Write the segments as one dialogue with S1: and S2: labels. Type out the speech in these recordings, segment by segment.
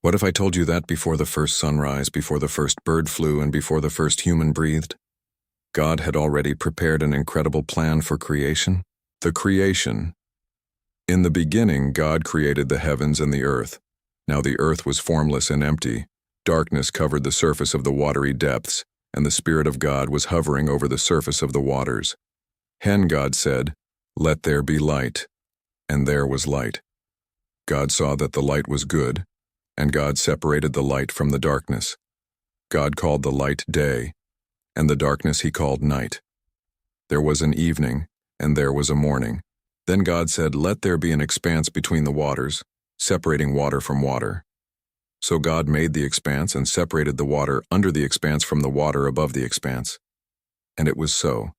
S1: What if I told you that before the first sunrise, before the first bird flew, and before the first human breathed, God had already prepared an incredible plan for creation? The creation. In the beginning, God created the heavens and the earth. Now the earth was formless and empty. Darkness covered the surface of the watery depths, and the Spirit of God was hovering over the surface of the waters. Then God said, "Let there be light." And there was light. God saw that the light was good, and God separated the light from the darkness. God called the light day, and the darkness he called night. There was an evening, and there was a morning. Then God said, "Let there be an expanse between the waters, separating water from water." So God made the expanse and separated the water under the expanse from the water above the expanse. And it was so.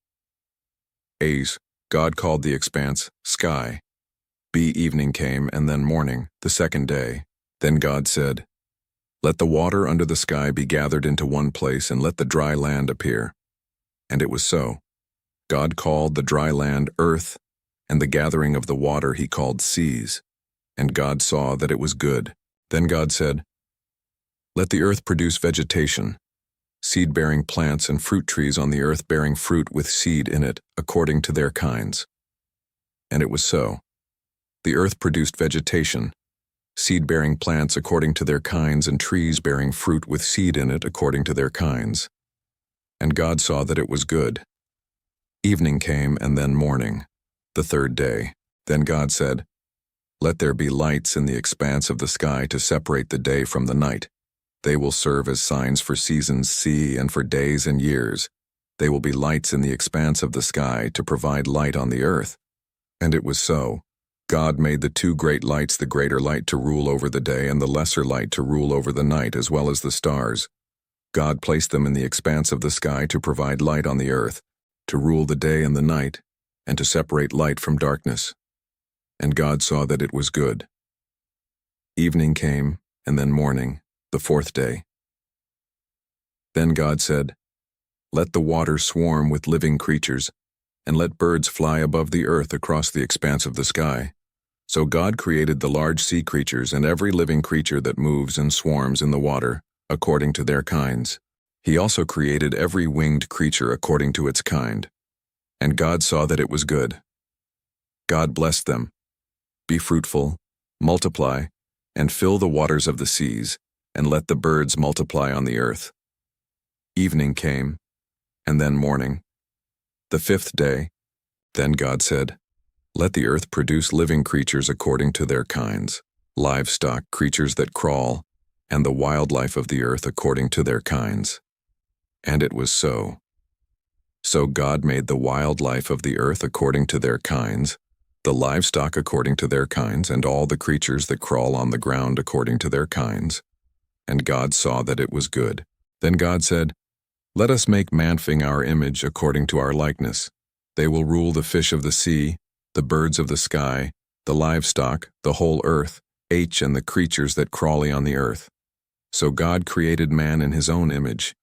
S1: God called the expanse sky. Evening came, and then morning, the second day. Then God said, "Let the water under the sky be gathered into one place, and let the dry land appear." And it was so. God called the dry land earth, and the gathering of the water he called seas. And God saw that it was good. Then God said, "Let the earth produce vegetation, seed-bearing plants and fruit trees on the earth bearing fruit with seed in it, according to their kinds." And it was so. The earth produced vegetation, seed-bearing plants according to their kinds, and trees bearing fruit with seed in it according to their kinds. And God saw that it was good. Evening came, and then morning, the third day. Then God said, "Let there be lights in the expanse of the sky to separate the day from the night. They will serve as signs for seasons, and for days and years. They will be lights in the expanse of the sky to provide light on the earth." And it was so. God made the two great lights, the greater light to rule over the day and the lesser light to rule over the night, as well as the stars. God placed them in the expanse of the sky to provide light on the earth, to rule the day and the night, and to separate light from darkness. And God saw that it was good. Evening came, and then morning, the fourth day. Then God said, "Let the waters swarm with living creatures, and let birds fly above the earth across the expanse of the sky." So God created the large sea creatures and every living creature that moves and swarms in the water, according to their kinds. He also created every winged creature according to its kind. And God saw that it was good. God blessed them. "Be fruitful, multiply, and fill the waters of the seas, and let the birds multiply on the earth." Evening came, and then morning, the fifth day. Then God said, "Let the earth produce living creatures according to their kinds, livestock, creatures that crawl, and the wildlife of the earth according to their kinds." And it was so. So God made the wildlife of the earth according to their kinds, the livestock according to their kinds, and all the creatures that crawl on the ground according to their kinds. And God saw that it was good. Then God said, "Let us make man in our image according to our likeness. They will rule the fish of the sea, the birds of the sky, the livestock, the whole earth, and the creatures that crawl on the earth." So God created man in his own image.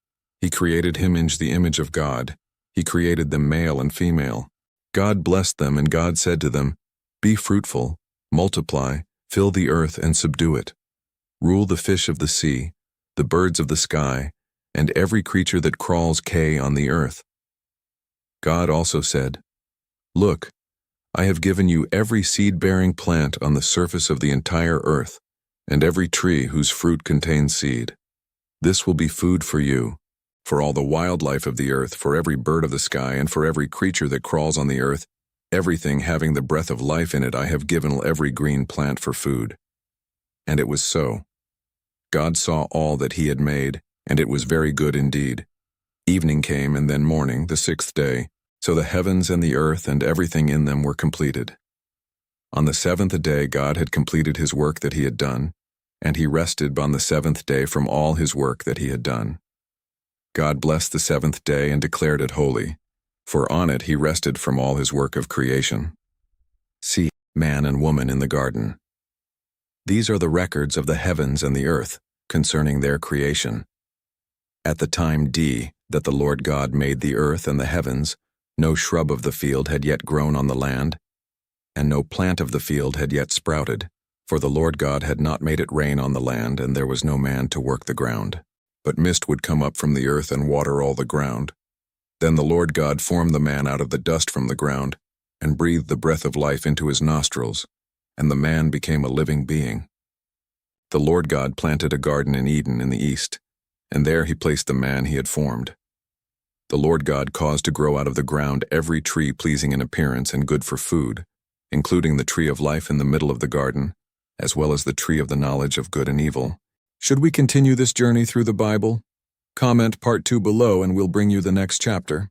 S1: He created him in the image of God. He created them male and female. God blessed them, and God said to them, "Be fruitful, multiply, fill the earth and subdue it. Rule the fish of the sea, the birds of the sky, and every creature that crawls on the earth." God also said, "Look, I have given you every seed-bearing plant on the surface of the entire earth, and every tree whose fruit contains seed. This will be food for you, for all the wildlife of the earth, for every bird of the sky, and for every creature that crawls on the earth, everything having the breath of life in it. I have given every green plant for food." And it was so. God saw all that he had made, and it was very good indeed. Evening came, and then morning, the sixth day. So the heavens and the earth and everything in them were completed. On the seventh day God had completed his work that he had done, and he rested on the seventh day from all his work that he had done. God blessed the seventh day and declared it holy, for on it he rested from all his work of creation. See, man and woman in the garden. These are the records of the heavens and the earth concerning their creation. At the time that the Lord God made the earth and the heavens, no shrub of the field had yet grown on the land, and no plant of the field had yet sprouted, For the Lord God had not made it rain on the land, and there was no man to work the ground. But mist would come up from the earth and water all the ground. Then the Lord God formed the man out of the dust from the ground, and breathed the breath of life into his nostrils, and the man became a living being. The Lord God planted a garden in Eden in the east, and there he placed the man he had formed. The Lord God caused to grow out of the ground every tree pleasing in appearance and good for food, including the tree of life in the middle of the garden, as well as the tree of the knowledge of good and evil. Should we continue this journey through the Bible? Comment part 2 below and we'll bring you the next chapter.